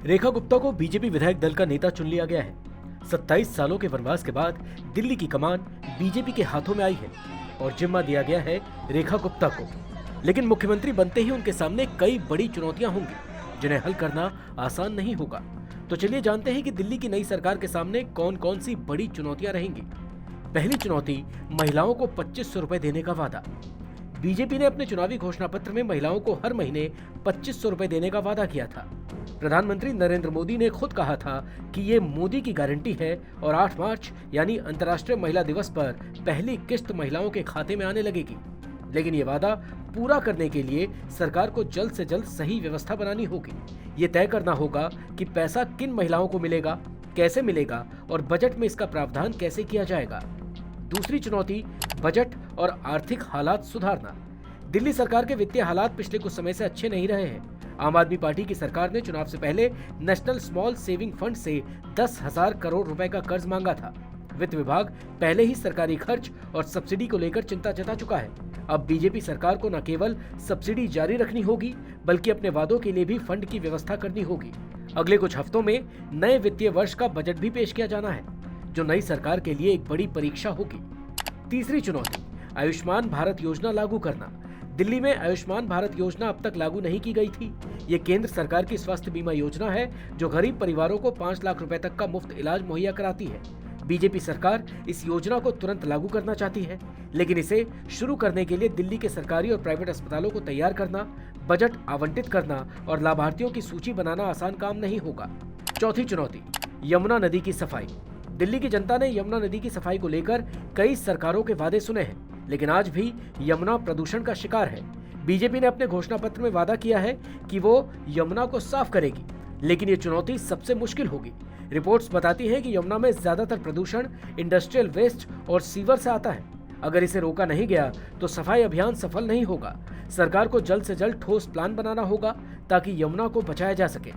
रेखा गुप्ता को बीजेपी विधायक दल का नेता चुन लिया गया है। 27 सालों के वनवास के बाद दिल्ली की कमान बीजेपी के हाथों में आई है और जिम्मा दिया गया है रेखा गुप्ता को। लेकिन मुख्यमंत्री बनते ही उनके सामने कई बड़ी चुनौतियां होंगी जिन्हें हल करना आसान नहीं होगा। तो चलिए जानते हैं कि दिल्ली की नई सरकार के सामने कौन कौन सी बड़ी चुनौतियां रहेंगी। पहली चुनौती, महिलाओं को 2500 रुपए देने का वादा। बीजेपी ने अपने चुनावी घोषणा पत्र में महिलाओं को हर महीने 2500 रुपए देने का वादा किया था। प्रधानमंत्री नरेंद्र मोदी ने खुद कहा था कि ये मोदी की गारंटी है और 8 मार्च यानी अंतर्राष्ट्रीय महिला दिवस पर पहली किस्त महिलाओं के खाते में आने लगेगी। लेकिन ये वादा पूरा करने के लिए सरकार को जल्द से जल्द सही व्यवस्था बनानी होगी। ये तय करना होगा कि पैसा किन महिलाओं को मिलेगा, कैसे मिलेगा और बजट में इसका प्रावधान कैसे किया जाएगा। दूसरी चुनौती, बजट और आर्थिक हालात सुधारना। दिल्ली सरकार के वित्तीय हालात पिछले कुछ समय से अच्छे नहीं रहे हैं। आम आदमी पार्टी की सरकार ने चुनाव से पहले नेशनल स्मॉल सेविंग फंड से 10,000 करोड़ रुपए का कर्ज मांगा था। वित्त विभाग पहले ही सरकारी खर्च और सब्सिडी को लेकर चिंता जता चुका है। अब बीजेपी सरकार को न केवल सब्सिडी जारी रखनी होगी बल्कि अपने वादों के लिए भी फंड की व्यवस्था करनी होगी। अगले कुछ हफ्तों में नए वित्तीय वर्ष का बजट भी पेश किया जाना है, जो नई सरकार के लिए एक बड़ी परीक्षा होगी। तीसरी चुनौती, आयुष्मान भारत योजना लागू करना। दिल्ली में आयुष्मान भारत योजना अब तक लागू नहीं की गई थी। ये केंद्र सरकार की स्वास्थ्य बीमा योजना है जो गरीब परिवारों को 5 लाख रुपए तक का मुफ्त इलाज मुहैया कराती है। बीजेपी सरकार इस योजना को तुरंत लागू करना चाहती है, लेकिन इसे शुरू करने के लिए दिल्ली के सरकारी और प्राइवेट अस्पतालों को तैयार करना, बजट आवंटित करना और लाभार्थियों की सूची बनाना आसान काम नहीं होगा। चौथी चुनौती, यमुना नदी की सफाई। दिल्ली की जनता ने यमुना नदी की सफाई को लेकर कई सरकारों के वादे सुने हैं, लेकिन आज भी यमुना प्रदूषण का शिकार है। बीजेपी ने अपने घोषणा पत्र में वादा किया है कि वो यमुना को साफ करेगी, लेकिन ये चुनौती सबसे मुश्किल होगी। रिपोर्ट्स बताती हैं कि यमुना में ज्यादातर प्रदूषण इंडस्ट्रियल वेस्ट और सीवर से आता है। अगर इसे रोका नहीं गया तो सफाई अभियान सफल नहीं होगा। सरकार को जल्द से जल्द ठोस प्लान बनाना होगा ताकि यमुना को बचाया जा सके।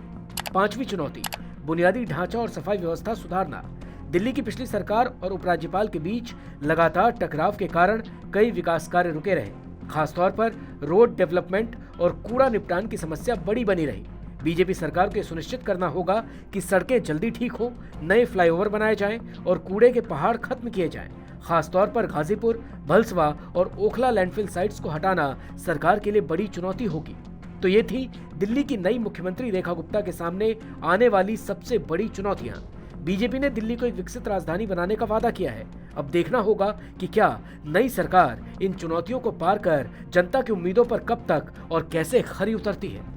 पांचवी चुनौती, बुनियादी ढांचा और सफाई व्यवस्था सुधारना। दिल्ली की पिछली सरकार और उपराज्यपाल के बीच लगातार टकराव के कारण कई विकास कार्य रुके रहे। खासतौर पर रोड डेवलपमेंट और कूड़ा निपटान की समस्या बड़ी बनी रही। बीजेपी सरकार को सुनिश्चित करना होगा कि सड़कें जल्दी ठीक हो, नए फ्लाईओवर बनाए जाएं और कूड़े के पहाड़ खत्म किए जाएं। खासतौर पर गाजीपुर, भलसवा और ओखला लैंडफिल साइट्स को हटाना सरकार के लिए बड़ी चुनौती होगी। तो ये थी दिल्ली की नई मुख्यमंत्री रेखा गुप्ता के सामने आने वाली सबसे बड़ी चुनौतियां। बीजेपी ने दिल्ली को एक विकसित राजधानी बनाने का वादा किया है। अब देखना होगा कि क्या नई सरकार इन चुनौतियों को पार कर जनता की उम्मीदों पर कब तक और कैसे खरी उतरती है।